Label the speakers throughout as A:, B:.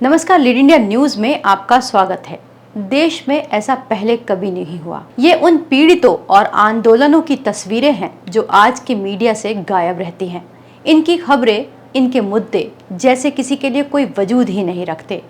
A: नमस्कार, lead India news में आपका स्वागत है। देश में ऐसा पहले कभी नहीं हुआ। ये उन पीड़ितों और आंदोलनों की तस्वीरें हैं जो आज के मीडिया से गायब रहती हैं। इनकी खबरें, इनके मुद्दे जैसे किसी के लिए कोई वजूद ही नहीं रखते।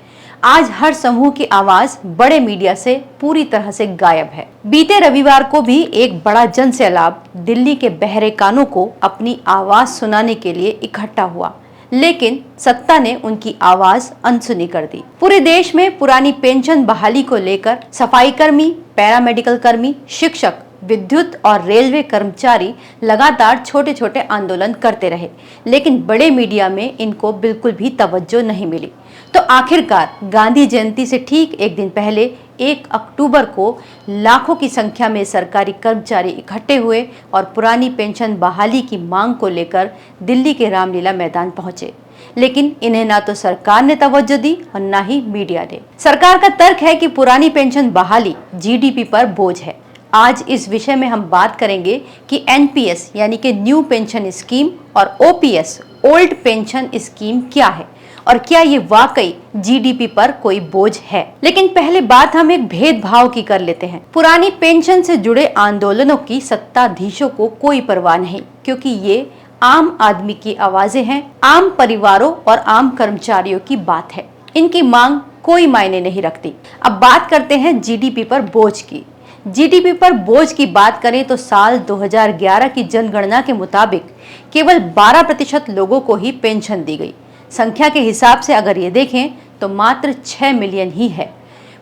A: आज हर समूह की आवाज बड़े मीडिया से पूरी तरह से गायब है। बीते रविवार को भी एक बड़ा जन सैलाब दिल्ली के बहरे कानों को अपनी आवाज सुनाने के लिए इकट्ठा हुआ, लेकिन सत्ता ने उनकी आवाज अनसुनी कर दी। पूरे देश में पुरानी पेंशन बहाली को लेकर सफाई कर्मी, पैरामेडिकल कर्मी, शिक्षक, विद्युत और रेलवे कर्मचारी लगातार छोटे छोटे आंदोलन करते रहे, लेकिन बड़े मीडिया में इनको बिल्कुल भी तवज्जो नहीं मिली। तो आखिरकार गांधी जयंती से ठीक एक दिन पहले 1 अक्टूबर को लाखों की संख्या में सरकारी कर्मचारी इकट्ठे हुए और पुरानी पेंशन बहाली की मांग को लेकर दिल्ली के रामलीला मैदान पहुंचे। लेकिन इन्हें ना तो सरकार ने तवज्जो दी और ना ही मीडिया ने। सरकार का तर्क है कि पुरानी पेंशन बहाली जीडीपी पर बोझ है। आज इस विषय में हम बात करेंगे कि एनपीएस यानी कि न्यू पेंशन स्कीम और ओपीएस ओल्ड पेंशन स्कीम क्या है और क्या ये वाकई जीडीपी पर कोई बोझ है। लेकिन पहले बात हम एक भेदभाव की कर लेते हैं। पुरानी पेंशन से जुड़े आंदोलनों की सत्ताधीशों को कोई परवाह नहीं, क्योंकि ये आम आदमी की आवाजें हैं, आम परिवारों और आम कर्मचारियों की बात है। इनकी मांग कोई मायने नहीं रखती। अब बात करते हैं जीडीपी पर बोझ की। जीडीपी पर बोझ की बात करें तो साल 2011 की जनगणना के मुताबिक केवल 12% लोगों को ही पेंशन दी गई। संख्या के हिसाब से अगर ये देखें तो मात्र 6 मिलियन ही है।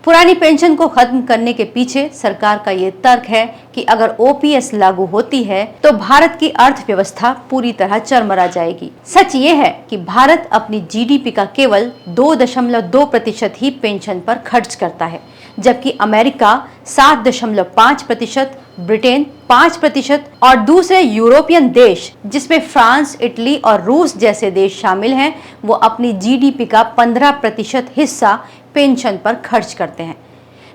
A: पुरानी पेंशन को खत्म करने के पीछे सरकार का ये तर्क है कि अगर ओपीएस लागू होती है तो भारत की अर्थव्यवस्था पूरी तरह चरमरा जाएगी। सच ये है कि भारत अपनी जीडीपी का केवल 2.2% ही पेंशन पर खर्च करता है, जबकि अमेरिका 7.5%, ब्रिटेन 5% और दूसरे यूरोपियन देश जिसमें फ्रांस, इटली और रूस जैसे देश शामिल हैं, वो अपनी जीडीपी का 15% हिस्सा पेंशन पर खर्च करते हैं।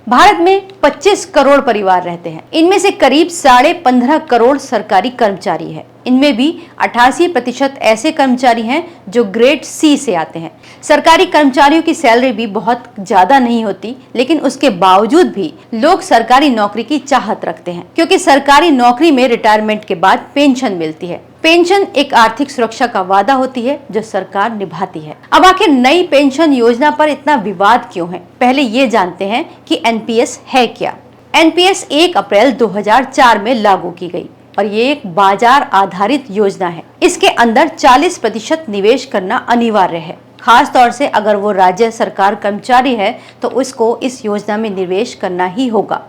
A: भारत में 25 करोड़ परिवार रहते हैं। इनमें से करीब 15.5 करोड़ सरकारी कर्मचारी हैं। इनमें भी 88% ऐसे कर्मचारी हैं जो ग्रेड सी से आते हैं। सरकारी कर्मचारियों की सैलरी भी बहुत ज्यादा नहीं होती, लेकिन उसके बावजूद भी लोग सरकारी नौकरी की चाहत रखते हैं, क्योंकि सरकारी नौकरी में रिटायरमेंट के बाद पेंशन मिलती है। पेंशन एक आर्थिक सुरक्षा का वादा होती है जो सरकार निभाती है। अब आखिर नई पेंशन योजना पर इतना विवाद क्यों है? पहले ये जानते हैं कि एनपीएस है क्या। एनपीएस 1 अप्रैल 2004 में लागू की गई और ये एक बाजार आधारित योजना है। इसके अंदर 40% निवेश करना अनिवार्य है। खास तौर से अगर वो राज्य सरकार कर्मचारी है तो उसको इस योजना में निवेश करना ही होगा।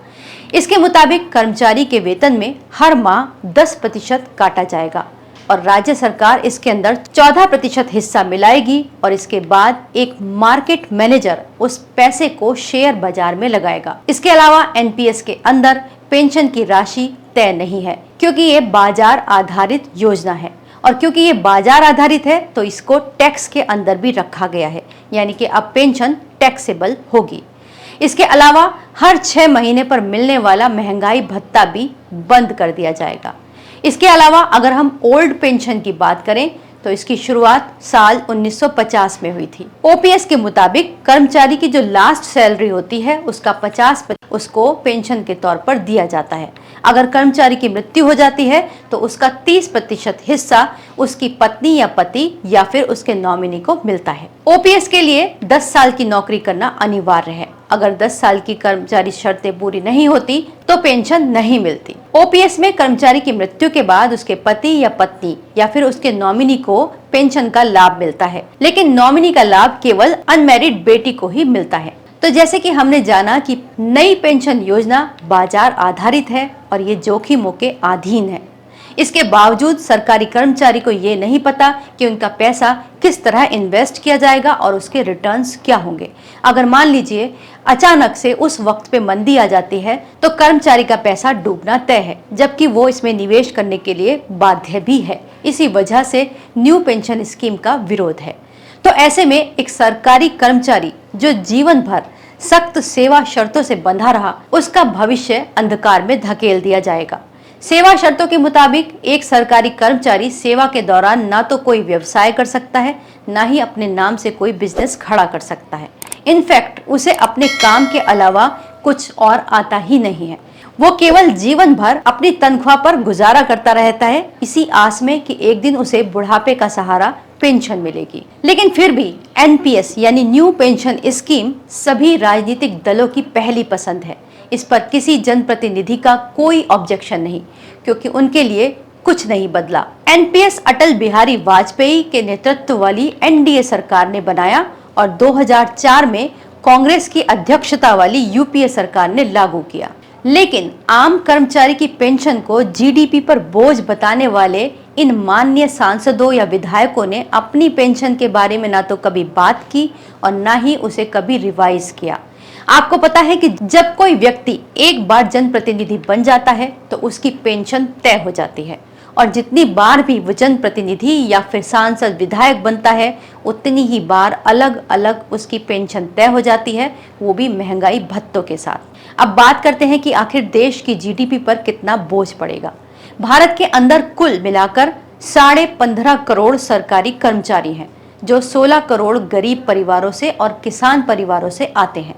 A: इसके मुताबिक कर्मचारी के वेतन में हर माह 10% काटा जाएगा और राज्य सरकार इसके अंदर 14% हिस्सा मिलाएगी और इसके बाद एक मार्केट मैनेजर उस पैसे को शेयर बाजार में लगाएगा। इसके अलावा एनपीएस के अंदर पेंशन की राशि तय नहीं है, क्योंकि ये बाजार आधारित योजना है और क्योंकि ये बाजार आधारित है तो इसको टैक्स के अंदर भी रखा गया है, यानी कि अब पेंशन टैक्सेबल होगी। इसके अलावा हर 6 महीने पर मिलने वाला महंगाई भत्ता भी बंद कर दिया जाएगा। इसके अलावा अगर हम ओल्ड पेंशन की बात करें तो इसकी शुरुआत साल 1950 में हुई थी। ओपीएस के मुताबिक कर्मचारी की जो लास्ट सैलरी होती है उसका 50% उसको पेंशन के तौर पर दिया जाता है। अगर कर्मचारी की मृत्यु हो जाती है तो उसका 30% हिस्सा उसकी पत्नी या पति या फिर उसके नॉमिनी को मिलता है। ओपीएस के लिए 10 साल की नौकरी करना अनिवार्य है। अगर 10 साल की कर्मचारी शर्तें पूरी नहीं होती तो पेंशन नहीं मिलती। ओपीएस में कर्मचारी की मृत्यु के बाद उसके पति या पत्नी या फिर उसके नॉमिनी को पेंशन का लाभ मिलता है, लेकिन नॉमिनी का लाभ केवल अनमैरिड बेटी को ही मिलता है। तो जैसे कि हमने जाना कि नई पेंशन योजना बाजार आधारित है और ये जोखिमों के अधीन है। इसके बावजूद सरकारी कर्मचारी को ये नहीं पता कि उनका पैसा किस तरह इन्वेस्ट किया जाएगा और उसके रिटर्न्स क्या होंगे। अगर मान लीजिए अचानक से उस वक्त पे मंदी आ जाती है तो कर्मचारी का पैसा डूबना तय है, जबकि वो इसमें निवेश करने के लिए बाध्य भी है। इसी वजह से न्यू पेंशन स्कीम का विरोध है। तो ऐसे में एक सरकारी कर्मचारी जो जीवन भर सख्त सेवा शर्तों से बंधा रहा, उसका भविष्य अंधकार में धकेल दिया जाएगा। सेवा शर्तों के मुताबिक एक सरकारी कर्मचारी सेवा के दौरान ना तो कोई व्यवसाय कर सकता है, ना ही अपने नाम से कोई बिजनेस खड़ा कर सकता है। इनफैक्ट उसे अपने काम के अलावा कुछ और आता ही नहीं है। वो केवल जीवन भर अपनी तनख्वाह पर गुजारा करता रहता है, इसी आस में कि एक दिन उसे बुढ़ापे का सहारा पेंशन मिलेगी। लेकिन फिर भी एनपीएस यानी न्यू पेंशन स्कीम सभी राजनीतिक दलों की पहली पसंद है। इस पर किसी जनप्रतिनिधि का कोई ऑब्जेक्शन नहीं, क्योंकि उनके लिए कुछ नहीं बदला। एनपीएस अटल बिहारी वाजपेयी के नेतृत्व वाली एनडीए सरकार ने बनाया और 2004 में कांग्रेस की अध्यक्षता वाली यूपीए सरकार ने लागू किया। लेकिन आम कर्मचारी की पेंशन को जीडीपी पर बोझ बताने वाले इन माननीय सांसदों या विधायकों ने अपनी पेंशन के बारे में ना तो कभी बात की और ना ही उसे कभी रिवाइज किया। आपको पता है कि जब कोई व्यक्ति एक बार जनप्रतिनिधि बन जाता है तो उसकी पेंशन तय हो जाती है, और जितनी बार भी वो जनप्रतिनिधि या फिर सांसद विधायक बनता है उतनी ही बार अलग अलग उसकी पेंशन तय हो जाती है, वो भी महंगाई भत्तों के साथ। अब बात करते हैं कि आखिर देश की जीडीपी पर कितना बोझ पड़ेगा। भारत के अंदर कुल मिलाकर 15.5 करोड़ सरकारी कर्मचारी हैं, जो 16 करोड़ गरीब परिवारों से और किसान परिवारों से आते हैं।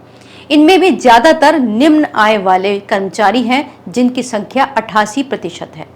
A: इनमें भी ज्यादातर निम्न आय वाले कर्मचारी हैं, जिनकी संख्या 88% है।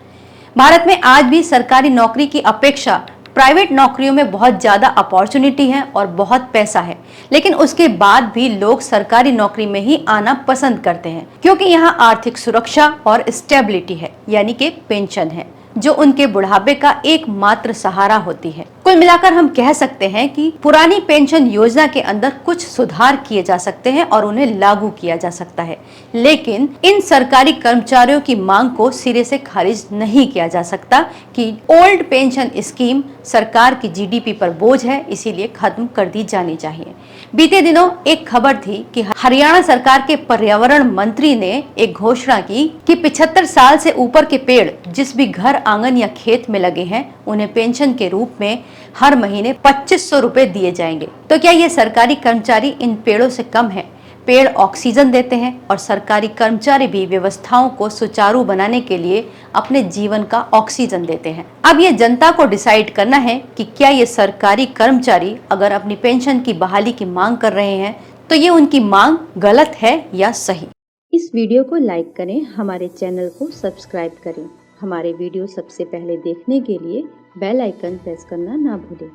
A: भारत में आज भी सरकारी नौकरी की अपेक्षा प्राइवेट नौकरियों में बहुत ज्यादा अपॉर्चुनिटी है और बहुत पैसा है, लेकिन उसके बाद भी लोग सरकारी नौकरी में ही आना पसंद करते हैं, क्योंकि यहाँ आर्थिक सुरक्षा और स्टेबिलिटी है, यानी कि पेंशन है, जो उनके बुढ़ापे का एकमात्र सहारा होती है। कुल मिलाकर हम कह सकते हैं कि पुरानी पेंशन योजना के अंदर कुछ सुधार किए जा सकते हैं और उन्हें लागू किया जा सकता है, लेकिन इन सरकारी कर्मचारियों की मांग को सिरे से खारिज नहीं किया जा सकता कि ओल्ड पेंशन स्कीम सरकार की जीडीपी पर बोझ है, इसीलिए खत्म कर दी जानी चाहिए। बीते दिनों एक खबर थी कि हरियाणा सरकार के पर्यावरण मंत्री ने एक घोषणा की कि 75 साल से ऊपर के पेड़ जिस भी घर, आंगन या खेत में लगे हैं, उन्हें पेंशन के रूप में हर महीने 2500 रुपए दिए जाएंगे। तो क्या ये सरकारी कर्मचारी इन पेड़ों से कम है? पेड़ ऑक्सीजन देते हैं और सरकारी कर्मचारी भी व्यवस्थाओं को सुचारू बनाने के लिए अपने जीवन का ऑक्सीजन देते हैं। अब ये जनता को डिसाइड करना है कि क्या ये सरकारी कर्मचारी अगर अपनी पेंशन की बहाली की मांग कर रहे हैं तो ये उनकी मांग गलत है या सही। इस वीडियो को लाइक करें, हमारे चैनल को सब्सक्राइब करें। हमारे वीडियो सबसे पहले देखने के लिए बेल आइकन प्रेस करना ना भूलें।